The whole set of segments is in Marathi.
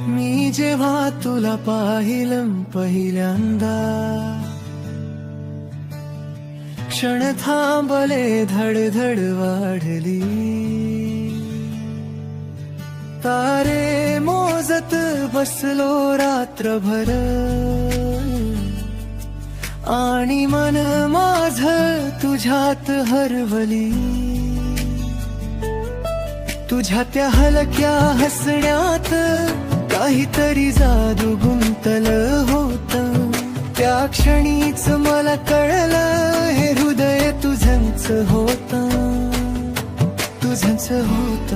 मी जेव्हा तुला पाहिलं पहिल्यांदा, क्षण थांबले, धडधड वाढली, तारे मोजत बसलो रात्रभर, आणि मन माझ तुझ्यात हरवली. तुझ्या त्या हलक्या हसण्यात काहीतरी जादू गुंतल होत. त्या क्षणीच मला कळलं, हे हृदय तुझंच होत, तुझंच होत.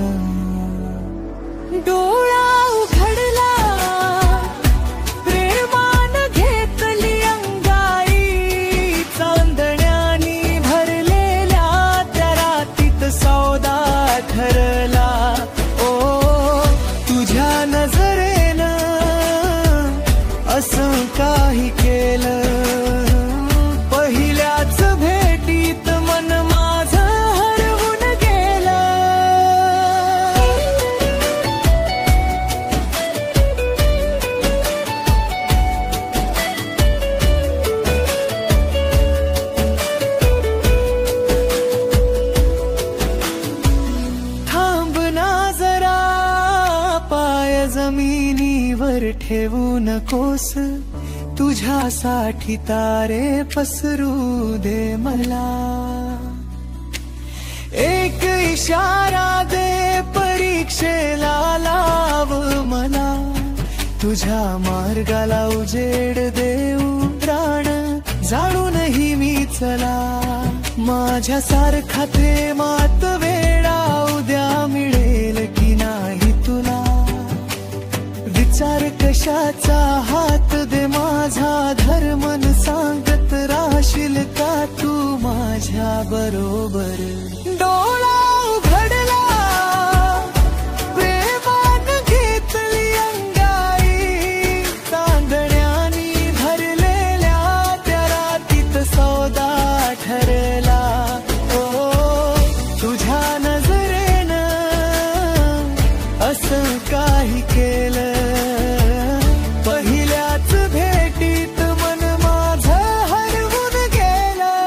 डोळा उघडला, प्रेमान घेतली अंगाई, चांदण्यानी भरलेल्या त्या रातीत सौदा ठरला. ओ तुझ्या नजरेनं असं काही केलं, पहिल्याच भेटीत मन माझं हरवून गेलं. थांब ना जरा, पाय जमिनीवर ठेवू नकोस, तुझ्यासाठी तारे पसरू दे मला. एक इशारा दे, परीक्षेला लाव मला, तुझ्या मार्गाला उजेड देऊ, प्राण जाणूनही मी चला. माझ्यासारखा प्रेमात वेडा उद्या मिळेल की नाही तुला. विचार कशाचा, हात दे माझा, धर्मन सांगत राहशील का तू माझ्या बरोबर. डोळा उघडला, प्रेमान घेतली अंगाई, चांदण्यानी भरलेल्या त्या रातीत सौदा ठरला. ओ तुझ्या नजरेनं असं काही केलं, पहिल्याच भेटीत मन माझं हरवून गेलं.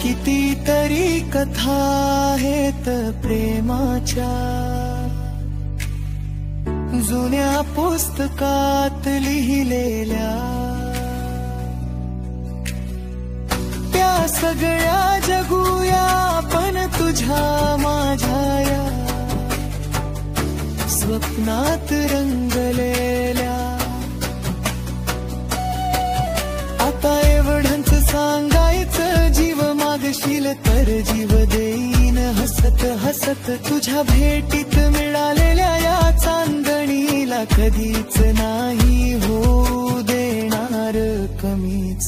कितीतरी कथा आहेत प्रेमाच्या, जुन्या पुस्तकात लिहिलेल्या, त्या सगळ्या जगूया पण तुझ्या माझ्या या स्वप्नात रंगलेल्या. आता एवढंच सांगायचं, जीव मागशील तर जीव देईन, हसत हसत तुझ्या भेटीत मिळालेल्या या चांदणीला कधीच नाही होऊ देणार कमीच.